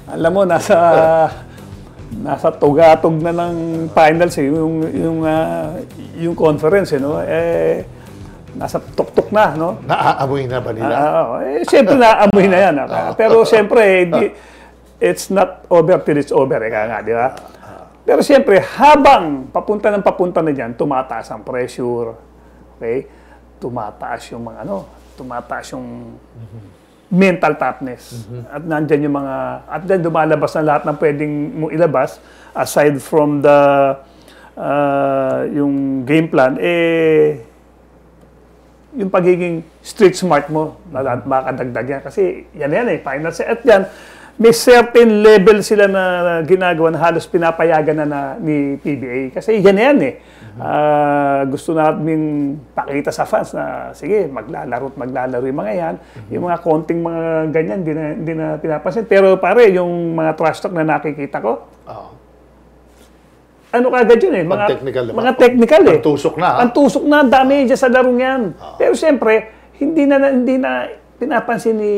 Alam mo, nasa tugatog na ng finals yung conference, no? Nasa tuktok na, no? Naaamoy na ba nila? Siyempre naaamoy na yan. Pero siyempre, it's not over till it's over, di ba? Pero siyempre, habang papunta na dyan, tumataas ang pressure, okay? Tumataas yung mga tumataas yung mental toughness. At nandyan at then lumalabas na lahat ng pwedeng mo ilabas, aside from yung game plan, yung pagiging street smart mo, makadagdag yan. Kasi yan, final set. At yan, may certain level sila na ginagawa na halos pinapayagan na ni PBA. Kasi yan gusto namin pakita sa fans na, sige, maglalaro yung mga yan. Yung mga konting mga ganyan, hindi na pinapansin. Pero pare, yung mga trash talk na nakikita ko, ano kagad yun mga technical Pantusok na. Pantusok na, dami dyan sa larong yan. Pero siyempre, hindi na pinapansin ni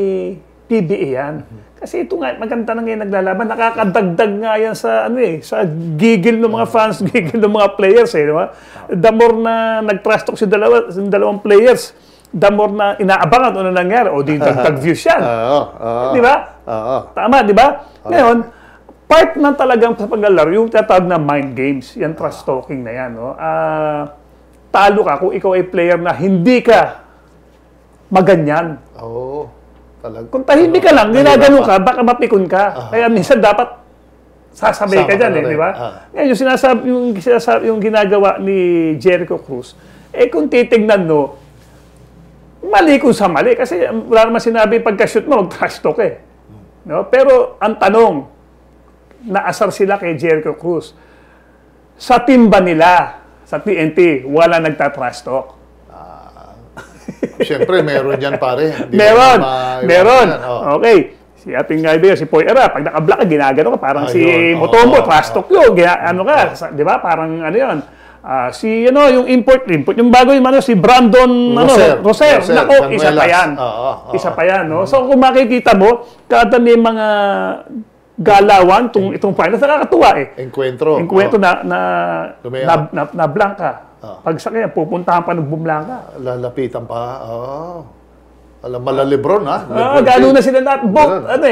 PBA yan. Kasi ito nga, maganda na ngayon naglalaban. Nakakadagdag nga yan sa, sa gigil ng mga fans, gigil ng mga players, diba? The more na nag-trash talk si dalawang players, the more na inaabangan ano nangyari. O di dagdag views yan. Diba? Tama, diba? Ngayon, part na talagang sa paglalaro, yung tatawag na mind games, yan trash talking na yan. No? Talo ka kung ikaw ay player na hindi ka maganyan. Kung tahimik ka lang, ginagano ka, baka mapikon ka. Kaya minsan dapat sasabay ka dyan, di ba? Ngayon, yung ginagawa ni Jericho Cruz, kung titignan mo, mali kung sa mali. Kasi wala naman sinabi pagka-shoot mo, mag-trash talk No? Pero ang tanong, naasar sila kay Jericho Cruz. Sa team ba nila, sa TNT, wala nagtatrash talk? Siyempre, meron yan, pare. Meron. Okay. Si ating kaibigan, si Poy Era, pag naka-block ka, ginagano ka. Parang si Motombo, trash talk yun. Di ba? Parang ano yun. Yung import, yung bago yung si Brandon Roser. Nako, isa pa yan. Isa pa yan, no? So, kung makikita mo, kada may mga galawan, itong finals, nakakatuwa Encuentro na blanca. Pag sa kanya, pupuntahan pa ng bumlangka. Lalapitan pa. Alam, malalibron, ha? Gano'n na sila lahat.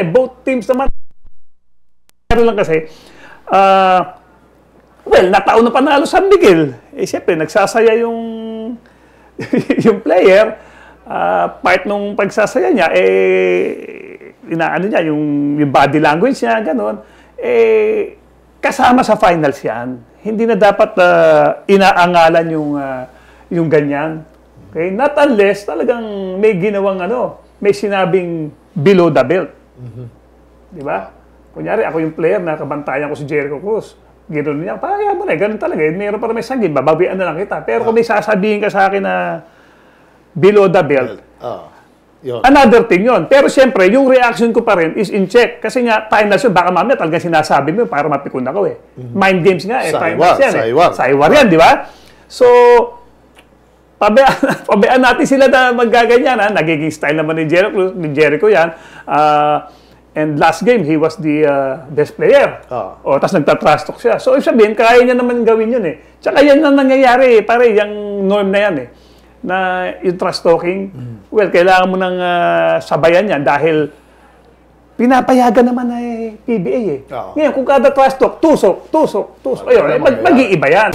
Both teams naman. Pero lang kasi, nataon na panalo San Miguel. Siyempre, nagsasaya yung player. Part nung pagsasaya niya, inaano niya, yung body language niya, gano'n. Kasama sa finals yan. Hindi na dapat inaangalan yung ganyan. Okay? Not unless talagang may ginawang may sinabing below the belt. Di ba? Kunyari, ako yung player na kabantayan ko si Jericho Cruz. Gano'n niya, kaya mo na, ganun talaga. Meron pa may saging, babawian na lang kita. Pero kung may sasabihin ka sa akin na below the belt, another thing yun. Pero siyempre, yung reaction ko pa rin is in check. Kasi nga, finals yun, baka mamaya talagang sinasabi mo para mapikon ako Mind games nga finals yan Saiwar yan, di ba? So, pabayaan natin sila na maggaganyan. Nagiging style naman ni Jericho yan. And last game, he was the best player. Tapos nagtatrash talk siya. So, ibig sabihin, kaya niya naman gawin yun Tsaka yan ang nangyayari, pare, yung norm na yan na yung trash talking, kailangan mo nang sabayan yan dahil pinapayagan naman PBA Ngayon, kung kada trash talk, tusok. Ayun, mag-iiba yan.